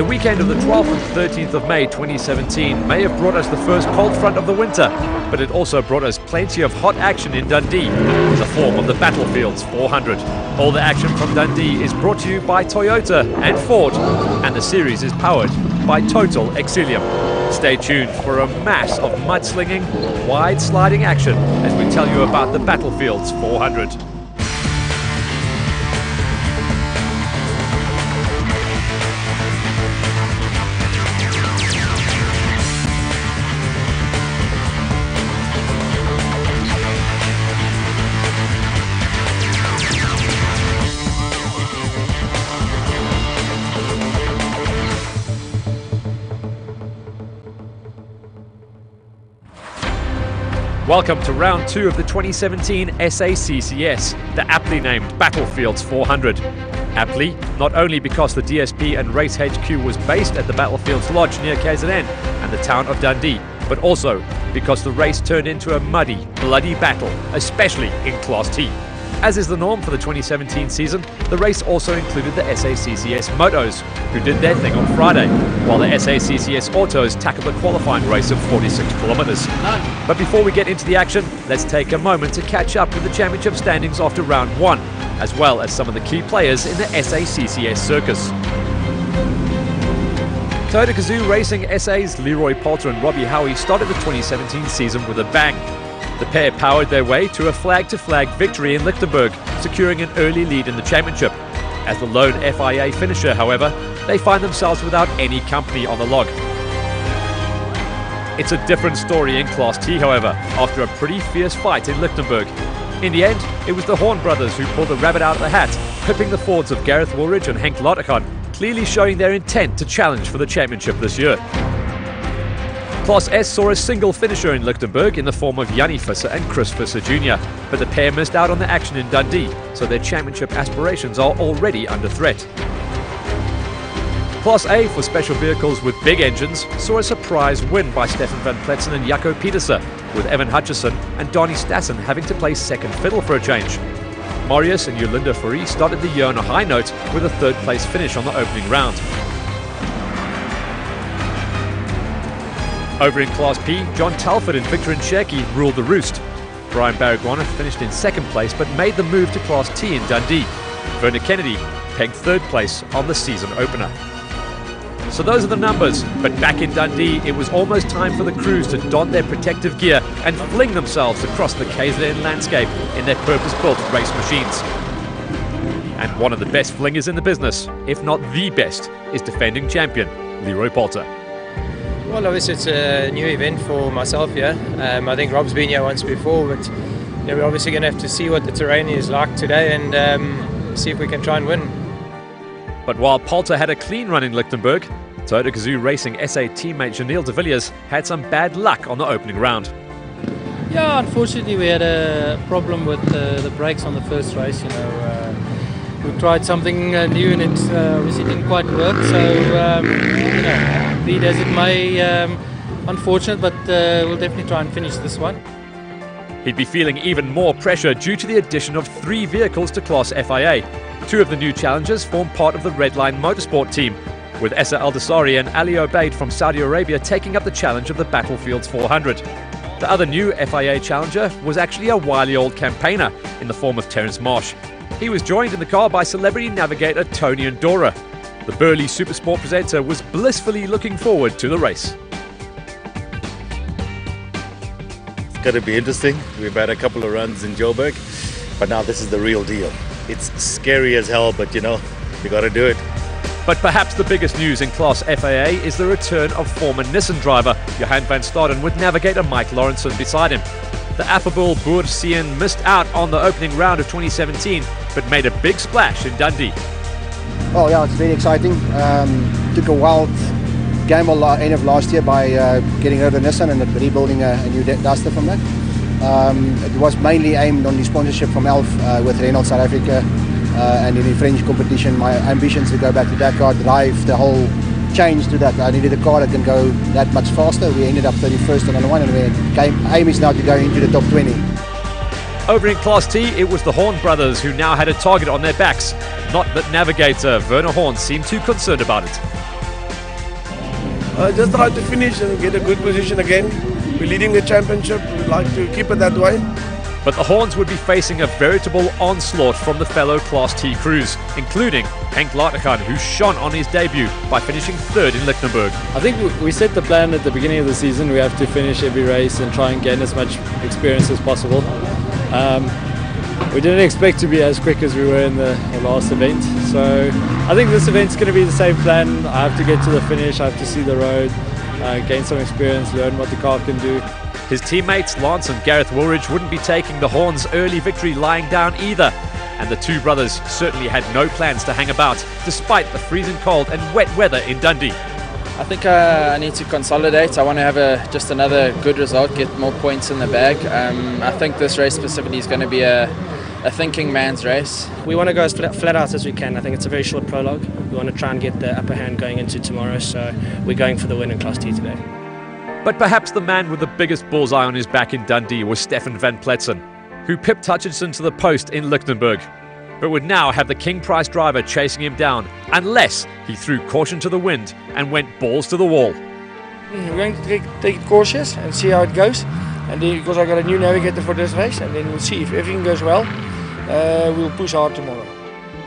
The weekend of the 12th and 13th of May 2017 may have brought us the first cold front of the winter, but it also brought us plenty of hot action in Dundee in the form of the Battlefields 400. All the action from Dundee is brought to you by Toyota and Ford, and the series is powered by Total Exilium. Stay tuned for a mass of mudslinging, wide sliding action as we tell you about the Battlefields 400. Welcome to round 2 of the 2017 SACCS, the aptly named Battlefields 400. Aptly, not only because the DSP and Race HQ was based at the Battlefields Lodge near KZN and the town of Dundee, but also because the race turned into a muddy, bloody battle, especially in Class T. As is the norm for the 2017 season, the race also included the SACCS Motos, who did their thing on Friday, while the SACCS Autos tackled the qualifying race of 46 kilometers. But before we get into the action, let's take a moment to catch up with the championship standings after round 1, as well as some of the key players in the SACCS circus. Toyota Gazoo Racing SA's Leroy Poulter and Robbie Howie started the 2017 season with a bang. The pair powered their way to a flag-to-flag victory in Lichtenberg, securing an early lead in the championship. As the lone FIA finisher, however, they find themselves without any company on the log. It's a different story in Class T, however, after a pretty fierce fight in Lichtenberg. In the end, it was the Horn brothers who pulled the rabbit out of the hat, pipping the Fords of Gareth Woolridge and Henk Lottekan, clearly showing their intent to challenge for the championship this year. Class S saw a single finisher in Lichtenberg in the form of Jannie Visser and Chris Visser Jr., but the pair missed out on the action in Dundee, so their championship aspirations are already under threat. Class A for special vehicles with big engines saw a surprise win by Stefan van Pletsen and Jaco Pieterse, with Evan Hutchison and Donnie Stassen having to play second fiddle for a change. Marius and Yolinda Fourie started the year on a high note with a third place finish on the opening round. Over in Class P, John Talford and Victor Nsheki ruled the roost. Brian Baragwana finished in second place but made the move to Class T in Dundee. Werner Kennedy pegged third place on the season opener. So those are the numbers, but back in Dundee it was almost time for the crews to don their protective gear and fling themselves across the KZN landscape in their purpose-built race machines. And one of the best flingers in the business, if not the best, is defending champion Leroy Poulter. Well, obviously it's a new event for myself here. I think Rob's been here once before, but we're obviously going to have to see what the terrain is like today and see if we can try and win. But while Poulter had a clean run in Lichtenberg, Toyota Gazoo Racing SA teammate Janelle de Villiers had some bad luck on the opening round. Yeah, unfortunately we had a problem with the brakes on the first race. We tried something new and it obviously didn't quite work, so be it as it may, unfortunate, but we'll definitely try and finish this one. He'd be feeling even more pressure due to the addition of 3 vehicles to Class FIA. 2 of the new challengers form part of the Redline Motorsport team, with Essa Al-Dasari and Ali Obeid from Saudi Arabia taking up the challenge of the Battlefields 400. The other new FIA challenger was actually a wily old campaigner in the form of Terence Marsh. He was joined in the car by celebrity navigator Tony Andorra. The burly Supersport presenter was blissfully looking forward to the race. It's going to be interesting. We've had a couple of runs in Joburg, but now this is the real deal. It's scary as hell, but you got to do it. But perhaps the biggest news in Class FIA is the return of former Nissan driver Johan van Staden with navigator Mike Lawrenson beside him. The affable Boer Sien missed out on the opening round of 2017, but made a big splash in Dundee. Well, yeah, it's very exciting. Took a wild gamble end of last year by getting rid of the Nissan and rebuilding a new Duster from that. It was mainly aimed on the sponsorship from ELF with Renault South Africa, and in the French competition. My ambitions to go back to Dakar, drive the whole change to that. I needed a car that can go that much faster. We ended up 31st on the one, and aim is now to go into the top 20. Over in Class T, it was the Horn brothers who now had a target on their backs. Not that navigator Werner Horn seemed too concerned about it. just try to finish and get a good position again. We're leading the championship. We'd like to keep it that way. But the Horns would be facing a veritable onslaught from the fellow Class T crews, including Henk Latergan, who shone on his debut by finishing third in Lichtenberg. I think we set the plan at the beginning of the season. We have to finish every race and try and gain as much experience as possible. We didn't expect to be as quick as we were in the last event. So I think this event's going to be the same plan. I have to get to the finish, I have to see the road, gain some experience, learn what the car can do. His teammates Lance and Gareth Woolridge wouldn't be taking the Horns' early victory lying down either. And the two brothers certainly had no plans to hang about, despite the freezing cold and wet weather in Dundee. I think I need to consolidate. I want to have just another good result, get more points in the bag. I think this race specifically is going to be a thinking man's race. We want to go as flat out as we can. I think it's a very short prologue. We want to try and get the upper hand going into tomorrow, so we're going for the win in Class T today. But perhaps the man with the biggest bullseye on his back in Dundee was Stefan van Pletsen, who pipped Hutchinson to the post in Lichtenberg, but would now have the King Price driver chasing him down unless he threw caution to the wind and went balls to the wall. We're going to take it cautious and see how it goes, and then, because I got a new navigator for this race, and then we'll see if everything goes well. We'll push hard tomorrow.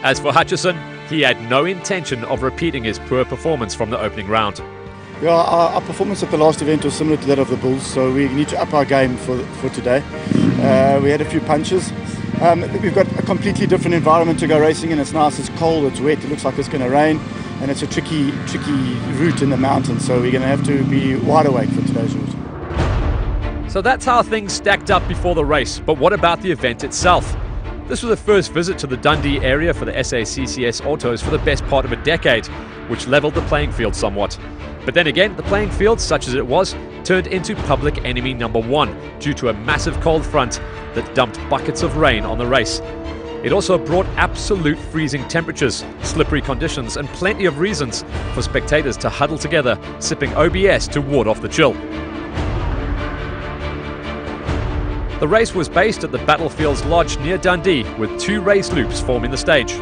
As for Hutchison, he had no intention of repeating his poor performance from the opening round. Yeah, our performance at the last event was similar to that of the Bulls, so we need to up our game for today. We had a few punches. We've got a completely different environment to go racing in. It's nice, it's cold, it's wet, it looks like it's going to rain, and it's a tricky route in the mountains, so we're going to have to be wide awake for today's route. So that's how things stacked up before the race, but what about the event itself? This was the first visit to the Dundee area for the SACCS Autos for the best part of a decade, which levelled the playing field somewhat. But then again, the playing field, such as it was, turned into public enemy number one due to a massive cold front that dumped buckets of rain on the race. It also brought absolute freezing temperatures, slippery conditions, and plenty of reasons for spectators to huddle together, sipping OBS to ward off the chill. The race was based at the Battlefields Lodge near Dundee, with two race loops forming the stage.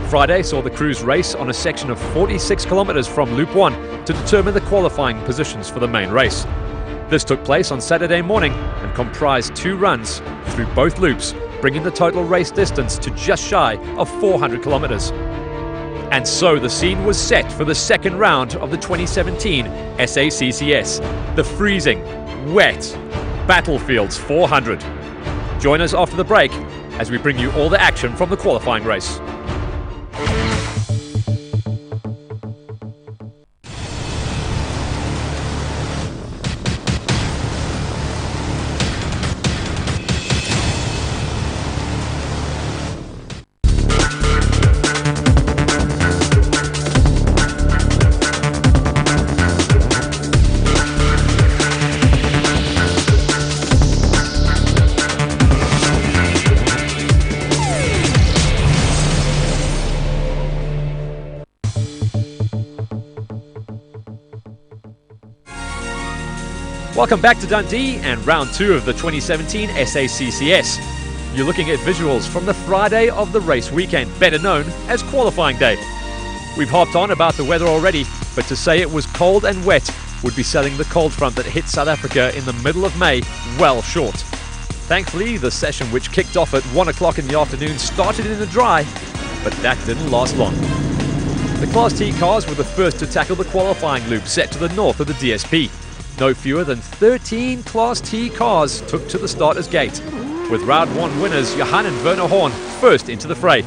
Friday saw the crews race on a section of 46 kilometres from Loop 1 to determine the qualifying positions for the main race. This took place on Saturday morning and comprised two runs through both loops, bringing the total race distance to just shy of 400 kilometres. And so the scene was set for the second round of the 2017 SACCS, the freezing, wet Battlefields 400. Join us after the break as we bring you all the action from the qualifying race. Welcome back to Dundee and round two of the 2017 SACCS. You're looking at visuals from the Friday of the race weekend, better known as qualifying day. We've hopped on about the weather already, but to say it was cold and wet would be selling the cold front that hit South Africa in the middle of May well short. Thankfully, the session, which kicked off at 1 o'clock in the afternoon, started in the dry, but that didn't last long. The Class T cars were the first to tackle the qualifying loop set to the north of the DSP. No fewer than 13 Class T cars took to the starter's gate, with round one winners Johan and Werner Horn first into the fray.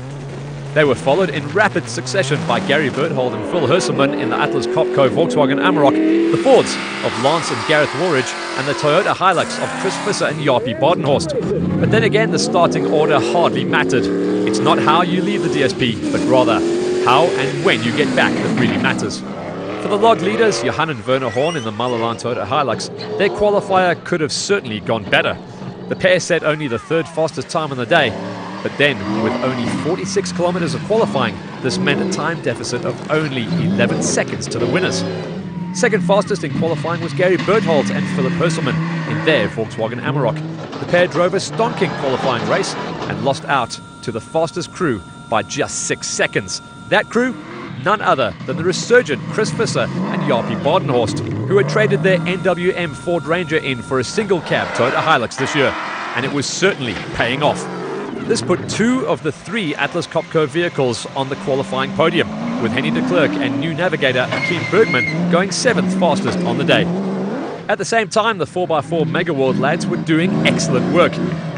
They were followed in rapid succession by Gary Berthold and Phil Herselman in the Atlas Copco Volkswagen Amarok, the Fords of Lance and Gareth Woolridge, and the Toyota Hilux of Chris Visser and Jaapie Badenhorst. But then again, the starting order hardly mattered. It's not how you leave the DSP, but rather how and when you get back that really matters. For the log leaders, Johan and Werner Horn in the Malalan Toyota Hilux, their qualifier could have certainly gone better. The pair set only the third fastest time on the day, but then with only 46 kilometres of qualifying, this meant a time deficit of only 11 seconds to the winners. Second fastest in qualifying was Gary Berthold and Philip Herselman in their Volkswagen Amarok. The pair drove a stonking qualifying race and lost out to the fastest crew by just 6 seconds. That crew, none other than the resurgent Chris Visser and Jaapie Badenhorst, who had traded their NWM Ford Ranger in for a single-cab Toyota Hilux this year, and it was certainly paying off. This put 2 of the 3 Atlas Copco vehicles on the qualifying podium, with Henny de Klerk and new navigator Akeem Bergman going 7th fastest on the day. At the same time, the 4x4 Mega World lads were doing excellent work.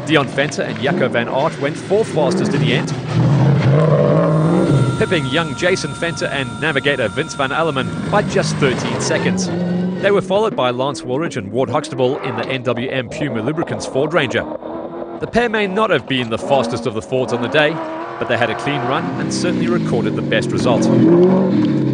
Dion Venter and Jacco van Aert went 4th fastest in the end, pipping young Jason Venter and navigator Vince van Alleman by just 13 seconds. They were followed by Lance Woolridge and Ward Huxtable in the NWM Puma Lubricants Ford Ranger. The pair may not have been the fastest of the Fords on the day, but they had a clean run and certainly recorded the best result.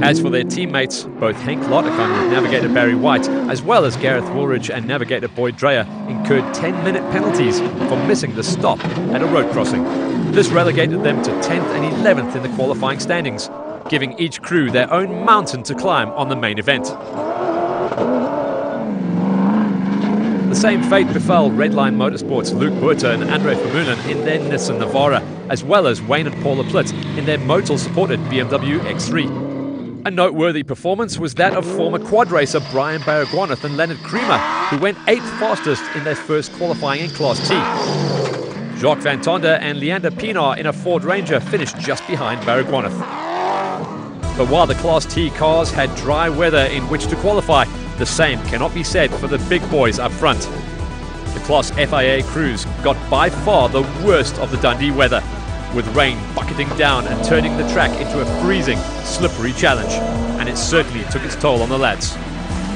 As for their teammates, both Henk Lottekamp and navigator Barry White, as well as Gareth Woolridge and navigator Boyd Dreyer, incurred 10-minute penalties for missing the stop at a road crossing. This relegated them to 10th and 11th in the qualifying standings, giving each crew their own mountain to climb on the main event. The same fate befell Redline Motorsports' Luke Buerter and Andre Vermeulen in their Nissan Navara, as well as Wayne and Paula Plitt in their Motul-supported BMW X3. A noteworthy performance was that of former quad racer Brian Baragwanath and Leonard Creamer, who went 8th fastest in their first qualifying in Class T. Jacques Van Tonder and Leander Pienaar in a Ford Ranger finished just behind Baragwanath. But while the Class T cars had dry weather in which to qualify, the same cannot be said for the big boys up front. The Class FIA crews got by far the worst of the Dundee weather, with rain bucketing down and turning the track into a freezing, slippery challenge, and it certainly took its toll on the lads.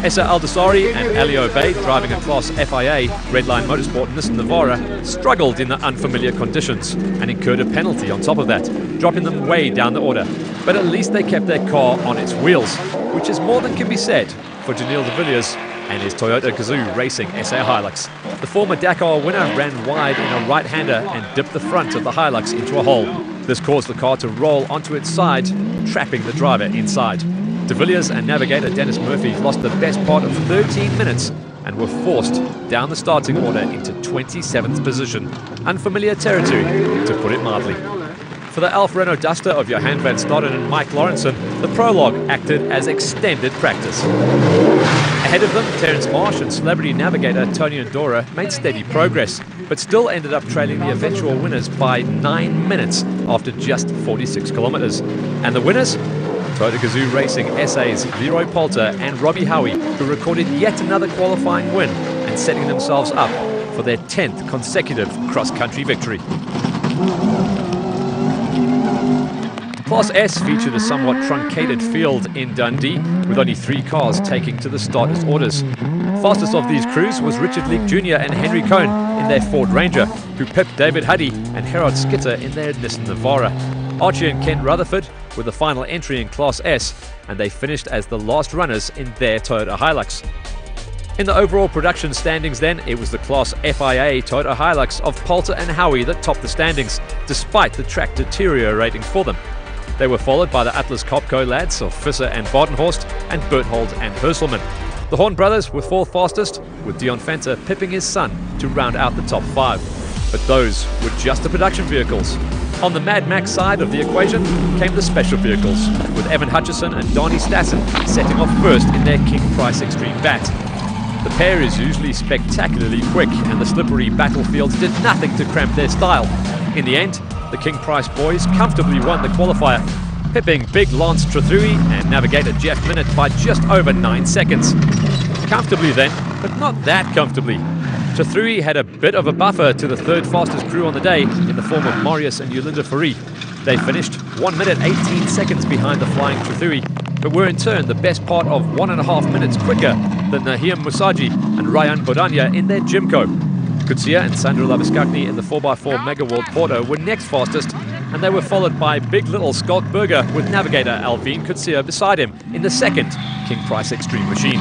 Essa Aldasari and Ali Obey, driving a Class FIA Redline Motorsport Nissan Navara, struggled in the unfamiliar conditions and incurred a penalty on top of that, dropping them way down the order. But at least they kept their car on its wheels, which is more than can be said for Janelle de Villiers and his Toyota Gazoo Racing SA Hilux. The former Dakar winner ran wide in a right-hander and dipped the front of the Hilux into a hole. This caused the car to roll onto its side, trapping the driver inside. De Villiers and navigator Dennis Murphy lost the best part of 13 minutes and were forced down the starting order into 27th position. Unfamiliar territory, to put it mildly. For the Alfa Renault Duster of Johan van Staden and Mike Lawrenson, the prologue acted as extended practice. Ahead of them, Terence Marsh and celebrity navigator Tony Andorra made steady progress, but still ended up trailing the eventual winners by 9 minutes after just 46 kilometres. And the winners? Toyota Gazoo Racing SA's Leroy Poulter and Robbie Howie, who recorded yet another qualifying win and setting themselves up for their 10th consecutive cross-country victory. Class S featured a somewhat truncated field in Dundee, with only 3 cars taking to the starters' orders. Fastest of these crews was Richard Leake Jr. and Henry Cohn in their Ford Ranger, who pipped David Huddy and Gerard Skitter in their Nissan Navara. Archie and Kent Rutherford were the final entry in Class S, and they finished as the last runners in their Toyota Hilux. In the overall production standings then, it was the Class FIA Toyota Hilux of Poulter and Howie that topped the standings, despite the track deteriorating for them. They were followed by the Atlas Copco lads of Visser and Badenhorst and Berthold and Herselman. The Horn brothers were 4th fastest, with Dion Venter pipping his son to round out the top 5. But those were just the production vehicles. On the Mad Max side of the equation came the special vehicles, with Evan Hutchison and Donnie Stassen setting off first in their King Price Extreme Bat. The pair is usually spectacularly quick, and the slippery battlefields did nothing to cramp their style. In the end, the King Price boys comfortably won the qualifier, pipping big Lance Trothui and navigator Jeff Minott by just over 9 seconds. Comfortably then, but not that comfortably. Trothui had a bit of a buffer to the 3rd fastest crew on the day in the form of Marius and Yolinda Fourie. They finished 1 minute 18 seconds behind the flying Trothui, but were in turn the best part of 1.5 minutes quicker than Naheem Musaji and Ryan Bodania in their Jimco. Kutsia and Sandro Labiskakny in the 4x4 Mega World Porto were next fastest, and they were followed by big little Skulk Berger with navigator Alvin Kutsia beside him in the 2nd King Price Extreme machine.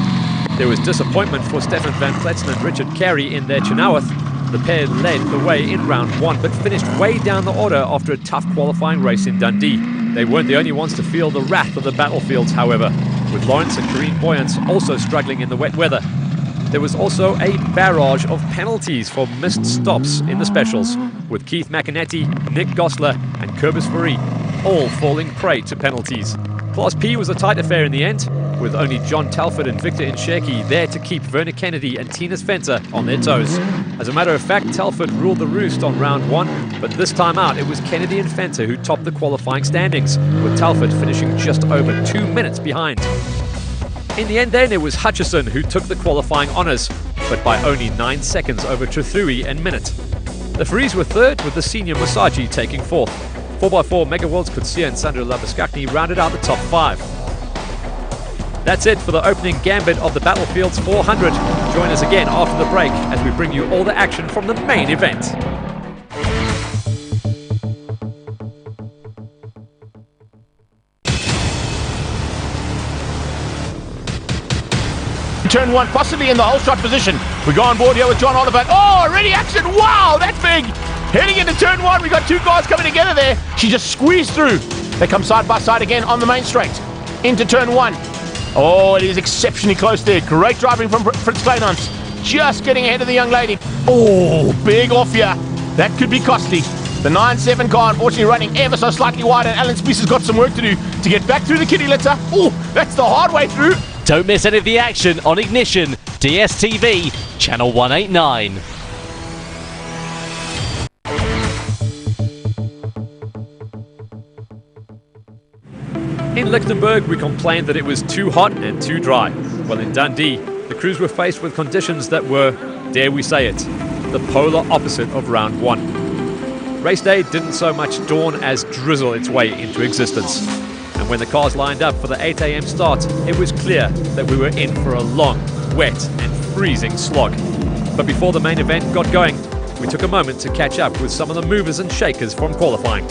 There was disappointment for Stefan van Kletsen and Richard Carey in their Chenoweth. The pair led the way in round 1, but finished way down the order after a tough qualifying race in Dundee. They weren't the only ones to feel the wrath of the battlefields, however, with Lawrence and Karine Boyance also struggling in the wet weather. There was also a barrage of penalties for missed stops in the specials, with Keith McInerney, Nick Gosler and Kerbis Fourie all falling prey to penalties. Class P was a tight affair in the end, with only John Telford and Victor Insheki there to keep Werner Kennedy and Tinus Venter on their toes. As a matter of fact, Telford ruled the roost on round 1, but this time out it was Kennedy and Venter who topped the qualifying standings, with Telford finishing just over 2 minutes behind. In the end then, it was Hutchison who took the qualifying honours, but by only 9 seconds over Trethewey and Minute. The Frees were third, with the senior Musaji taking fourth. 4x4 Mega Worlds Kutsia and Sandro Labuskakny rounded out the top 5. That's it for the opening gambit of the Battlefields 400. Join us again after the break as we bring you all the action from the main event. Turn 1, possibly in the whole shot position. We go on board here with John Oliver. Oh, already action. Wow, that's big. Heading into turn 1, we got 2 cars coming together there. She just squeezed through. They come side by side again on the main straight. Into turn 1. Oh, it is exceptionally close there. Great driving from Fritz Kleinhans. Just getting ahead of the young lady. Oh, big off here. That could be costly. The 9-7 car unfortunately running ever so slightly wide, and Alan Spies has got some work to do to get back through the kiddie litter. Oh, that's the hard way through. Don't miss any of the action on Ignition, DSTV, Channel 189. In Lichtenberg, we complained that it was too hot and too dry. Well, in Dundee, the crews were faced with conditions that were, dare we say it, the polar opposite of round 1. Race day didn't so much dawn as drizzle its way into existence. And when the cars lined up for the 8 a.m. start, it was clear that we were in for a long, wet and freezing slog. But before the main event got going, we took a moment to catch up with some of the movers and shakers from qualifying.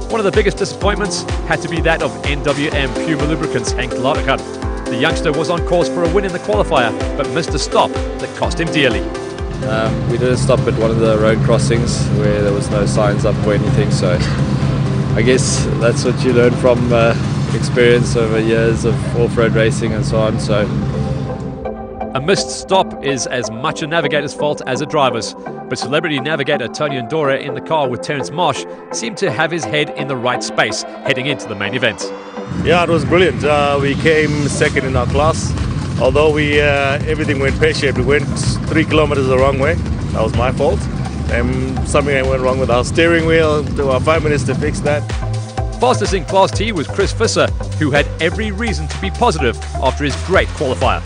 One of the biggest disappointments had to be that of NWM Puma Lubricants Henk Ladegat. The youngster was on course for a win in the qualifier, but missed a stop that cost him dearly. We didn't stop at one of the road crossings where there was no signs up or anything, so I guess that's what you learn from experience over years of off-road racing and so on. So a missed stop is as much a navigator's fault as a driver's, but celebrity navigator Tony Ndora in the car with Terence Marsh seemed to have his head in the right space heading into the main event. Yeah, it was brilliant. We came second in our class. Although everything went pear-shaped, we went 3 kilometers the wrong way. That was my fault. And something went wrong with our steering wheel. It took 5 minutes to fix that. Fastest in Class T was Chris Visser, who had every reason to be positive after his great qualifier.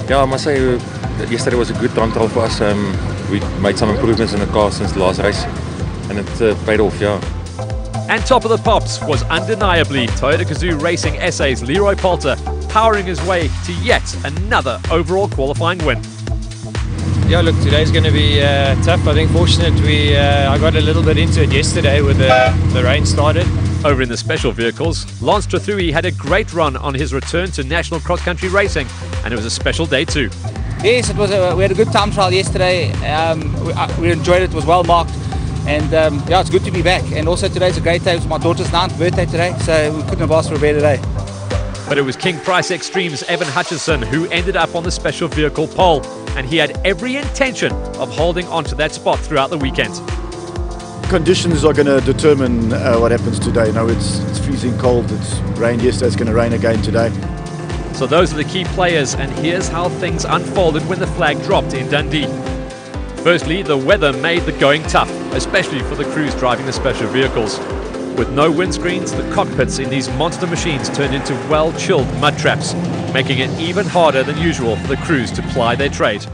Yeah, I must say that yesterday was a good time trial for us. We made some improvements in the car since the last race, and it paid off, yeah. And top of the pops was undeniably Toyota Gazoo Racing SA's Leroy Poulter, powering his way to yet another overall qualifying win. Yeah, look, today's going to be tough. I think fortunately I got a little bit into it yesterday when the rain started. Over in the special vehicles, Lance Trethewey had a great run on his return to national cross-country racing, and it was a special day too. Yes, we had a good time trial yesterday. We enjoyed it. It was well marked, and yeah, it's good to be back. And also today's a great day. It was my daughter's 9th birthday today, so we couldn't have asked for a better day. But it was King Price Extreme's Evan Hutchison who ended up on the special vehicle pole, and he had every intention of holding on to that spot throughout the weekend. Conditions are going to determine what happens today. You know, it's freezing cold, it's rained yesterday, it's going to rain again today. So those are the key players, and here's how things unfolded when the flag dropped in Dundee. Firstly, the weather made the going tough, especially for the crews driving the special vehicles. With no windscreens, the cockpits in these monster machines turned into well-chilled mud traps, making it even harder than usual for the crews to ply their trade.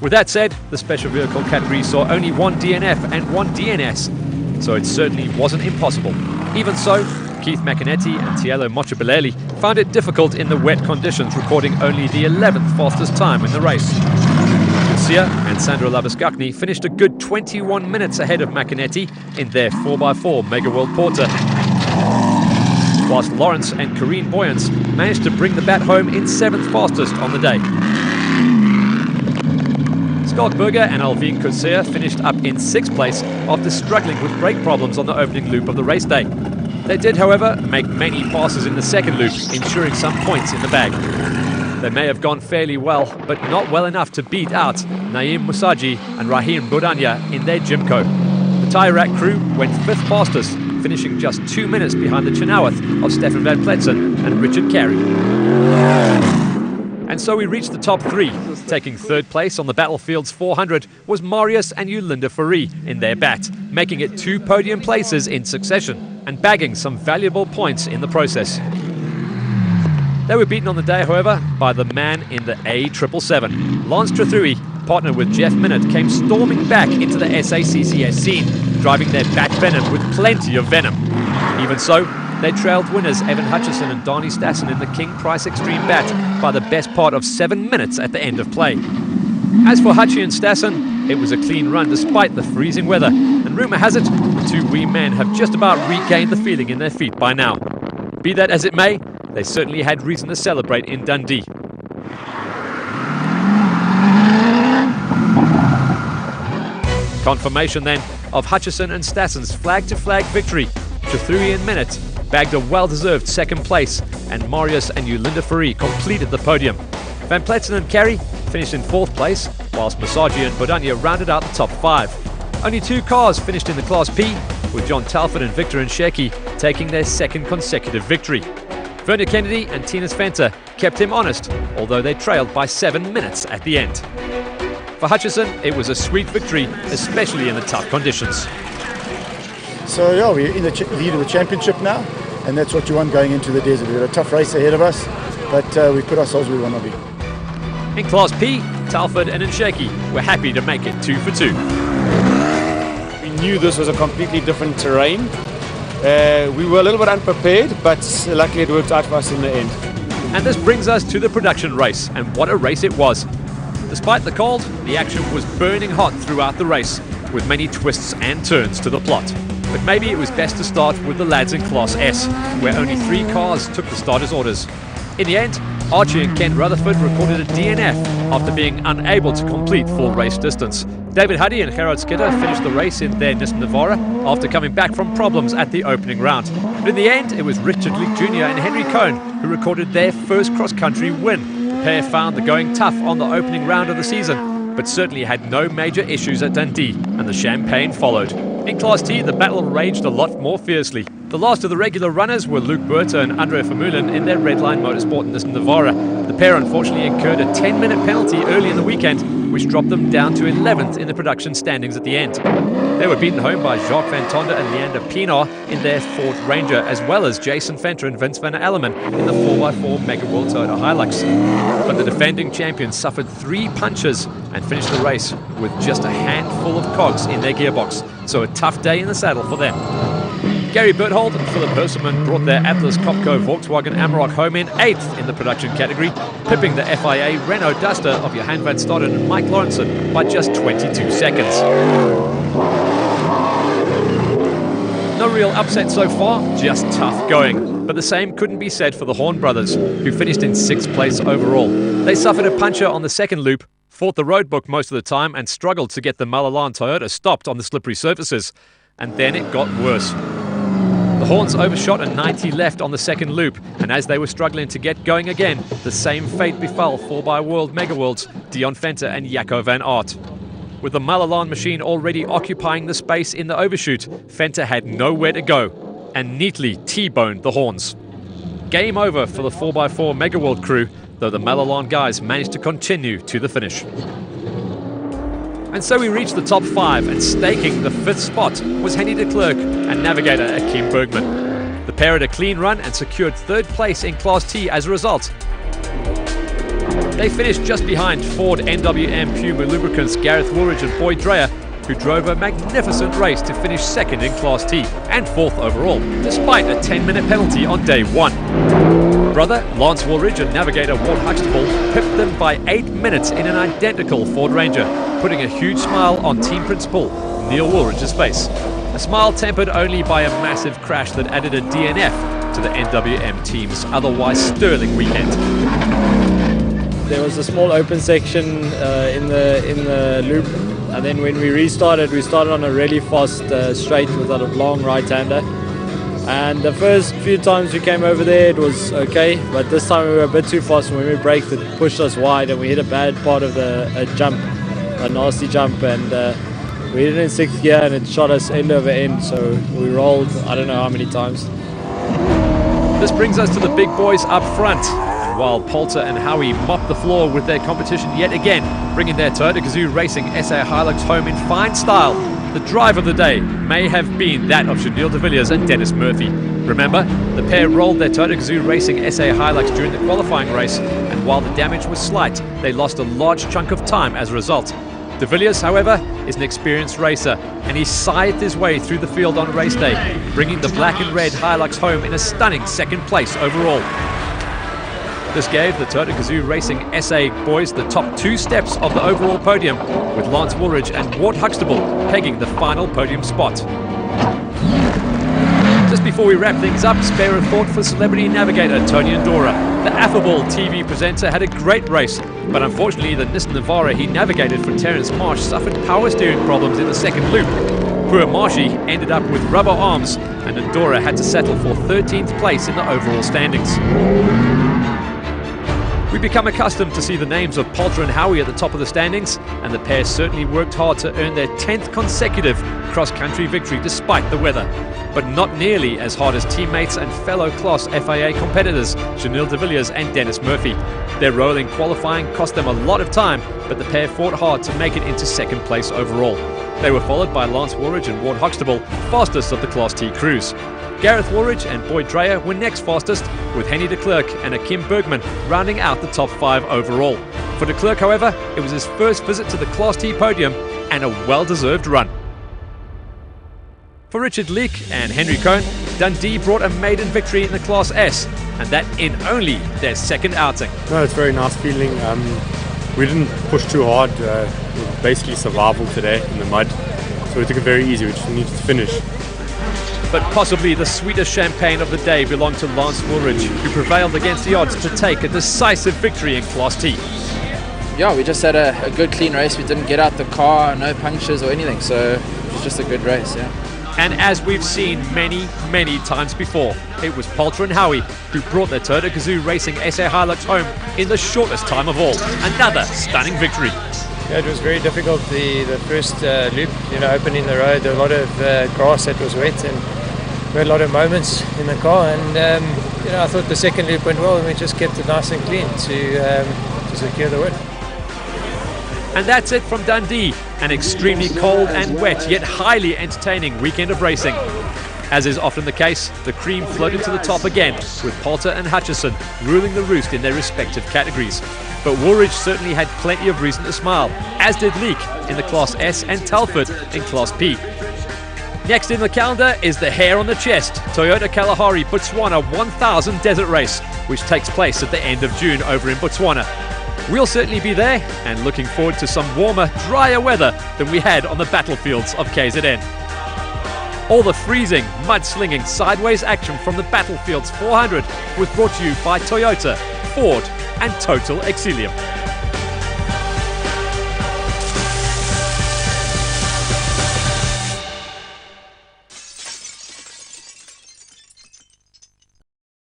With that said, the special vehicle category saw only 1 DNF and 1 DNS, so it certainly wasn't impossible. Even so, Keith McInerney and Tielo Mochabileli found it difficult in the wet conditions, recording only the 11th fastest time in the race. Sia and Sandro Labuskakny finished a good 21 minutes ahead of McInerney in their 4x4 Mega World Porter, whilst Lawrence and Corrine Boyens managed to bring the bat home in 7th fastest on the day. Skalkberger and Alvin Kutsia finished up in 6th place after struggling with brake problems on the opening loop of the race day. They did, however, make many passes in the second loop, ensuring some points in the bag. They may have gone fairly well, but not well enough to beat out Naeem Musaji and Rahim Bodania in their Jimco. The tyre rack crew went 5th fastest, finishing just 2 minutes behind the Chenoweth of Stefan van Pletsen and Richard Carey. And so we reached the top 3. Taking 3rd place on the Battlefields 400 was Marius and Yulinda Fourie in their bat, making it 2 podium places in succession and bagging some valuable points in the process. They were beaten on the day, however, by the man in the A777. Lance Trathui, partnered with Jeff Minott, came storming back into the SACCS scene, driving their bat venom with plenty of venom. Even so, they trailed winners Evan Hutchison and Donnie Stassen in the King Price Extreme bat by the best part of 7 minutes at the end of play. As for Hutchie and Stassen, it was a clean run despite the freezing weather, and rumour has it, the 2 wee men have just about regained the feeling in their feet by now. Be that as it may, they certainly had reason to celebrate in Dundee. Confirmation then of Hutchison and Stassen's flag-to-flag victory. Trathui and Minott bagged a well-deserved 2nd place, and Marius and Yulinda Fourie completed the podium. Van Pletsen and Carey finished in 4th place, whilst Masagi and Bodania rounded out the top 5. Only 2 cars finished in the Class P, with John Talford and Victor Nsheki taking their 2nd consecutive victory. Werner Kennedy and Tinus Venter kept him honest, although they trailed by 7 minutes at the end. For Hutchison, it was a sweet victory, especially in the tough conditions. So yeah, we're in the lead of the championship now, and that's what you want going into the desert. We've got a tough race ahead of us, but we put ourselves where we want to be. In Class P, Talford and Nsheki were happy to make it 2 for 2. We knew this was a completely different terrain. We were a little bit unprepared, but luckily it worked out for us in the end. And this brings us to the production race, and what a race it was. Despite the cold, the action was burning hot throughout the race, with many twists and turns to the plot. But maybe it was best to start with the lads in Class S, where only 3 cars took the starters' orders. In the end, Archie and Ken Rutherford recorded a DNF after being unable to complete full race distance. David Huddy and Gerard Skitter finished the race in their Nissan Navara after coming back from problems at the opening round. But in the end, it was Richard Leake Jr. and Henry Cohn who recorded their first cross-country win. The pair found the going tough on the opening round of the season, but certainly had no major issues at Dundee, and the champagne followed. In Class T, the battle raged a lot more fiercely. The last of the regular runners were Luke Berta and Andre Vermeulen in their Redline Motorsport Nissan Navara. The pair unfortunately incurred a 10-minute penalty early in the weekend, which dropped them down to 11th in the production standings at the end. They were beaten home by Jacques Van Tonder and Leander Pienaar in their Ford Ranger, as well as Jason Fenter and Vince van Alleman in the 4x4 Mega World Toyota Hilux. But the defending champions suffered 3 punches and finished the race with just a handful of cogs in their gearbox. So a tough day in the saddle for them. Gary Berthold and Philip Persimmon brought their Atlas Copco Volkswagen Amarok home in 8th in the production category, pipping the FIA Renault Duster of Johan van Staden and Mike Lawrenson by just 22 seconds. No real upset so far, just tough going. But the same couldn't be said for the Horn brothers, who finished in 6th place overall. They suffered a puncture on the second loop, fought the roadbook most of the time, and struggled to get the Malalan Toyota stopped on the slippery surfaces. And then it got worse. The Horns overshot a 90 left on the second loop, and as they were struggling to get going again, the same fate befell 4x Mega Worlds, Dion Fenter and Jaco van Aert. With the Malalan machine already occupying the space in the overshoot, Fenter had nowhere to go, and neatly T-boned the Horns. Game over for the 4x4 Mega World crew, though the Malalan guys managed to continue to the finish. And so we reached the top 5, and staking the 5th spot was Henny de Klerk and navigator Akim Bergman. The pair had a clean run and secured 3rd place in Class T as a result. They finished just behind Ford NWM Puma Lubricants Gareth Woolridge and Boyd Dreyer, who drove a magnificent race to finish 2nd in Class T and 4th overall, despite a 10-minute penalty on day 1. Brother Lance Woolridge and navigator Walt Huxtable pipped them by 8 minutes in an identical Ford Ranger, putting a huge smile on team principal Neil Woolridge's face. A smile tempered only by a massive crash that added a DNF to the NWM team's otherwise sterling weekend. There was a small open section in the loop, and then when we started on a really fast straight with a long right-hander. And the first few times we came over there, it was okay, but this time we were a bit too fast, and when we braked, it pushed us wide, and we hit a bad part of a jump, a nasty jump, and We did it in 6th gear and it shot us end over end, so we rolled I don't know how many times. This brings us to the big boys up front. And while Poulter and Howie mop the floor with their competition yet again, bringing their Toyota Gazoo Racing SA Hilux home in fine style, the drive of the day may have been that of Chenille de Villiers and Dennis Murphy. Remember, the pair rolled their Toyota Gazoo Racing SA Hilux during the qualifying race, and while the damage was slight, they lost a large chunk of time as a result. De Villiers, however, is an experienced racer, and he scythed his way through the field on race day, bringing the black and red Hilux home in a stunning 2nd place overall. This gave the Toyota Gazoo Racing SA boys the top 2 steps of the overall podium, with Lance Woolridge and Ward Huxtable pegging the final podium spot. Just before we wrap things up, spare a thought for celebrity navigator Tony Andorra. The affable TV presenter had a great race, but unfortunately the Nissan Navara he navigated for Terence Marsh suffered power steering problems in the 2nd loop. Poor Marshy ended up with rubber arms, and Andorra had to settle for 13th place in the overall standings. We've become accustomed to see the names of Poulter and Howie at the top of the standings, and the pair certainly worked hard to earn their 10th consecutive cross-country victory despite the weather. But not nearly as hard as teammates and fellow Class FIA competitors Chenille de Villiers and Dennis Murphy. Their role in qualifying cost them a lot of time, but the pair fought hard to make it into 2nd place overall. They were followed by Lance Woolridge and Ward Huxtable, fastest of the Class T crews. Gareth Woolridge and Boyd Dreyer were next fastest, with Henny de Klerk and Akim Bergman rounding out the top 5 overall. For de Klerk, however, it was his first visit to the Class T podium and a well-deserved run. For Richard Leake and Henry Cohn, Dundee brought a maiden victory in the Class S, and that in only their 2nd outing. No, it's a very nice feeling. We didn't push too hard. It was basically survival today in the mud, so we took it very easy. We just needed to finish. But possibly the sweetest champagne of the day belonged to Lance Woolridge, who prevailed against the odds to take a decisive victory in Class T. Yeah, we just had a good clean race. We didn't get out the car, no punctures or anything, so it was just a good race, yeah. And as we've seen many times before, it was Poulter and Howie who brought their Toyota Gazoo Racing SA Hilux home in the shortest time of all. Another stunning victory. Yeah, it was very difficult, the first loop, opening the road, a lot of grass that was wet, and we had a lot of moments in the car, and I thought the 2nd loop went well, and we just kept it nice and clean to secure the win. And that's it from Dundee, an extremely cold and wet yet highly entertaining weekend of racing. As is often the case, the cream floated to the top again, with Poulter and Hutchison ruling the roost in their respective categories. But Woolridge certainly had plenty of reason to smile, as did Leake in the Class S and Telford in Class P. Next in the calendar is the hair on the chest Toyota Kalahari Botswana 1000 Desert Race, which takes place at the end of June over in Botswana. We'll certainly be there, and looking forward to some warmer, drier weather than we had on the battlefields of KZN. All the freezing, mud-slinging, sideways action from the Battlefields 400 was brought to you by Toyota, Ford and Total Exilium.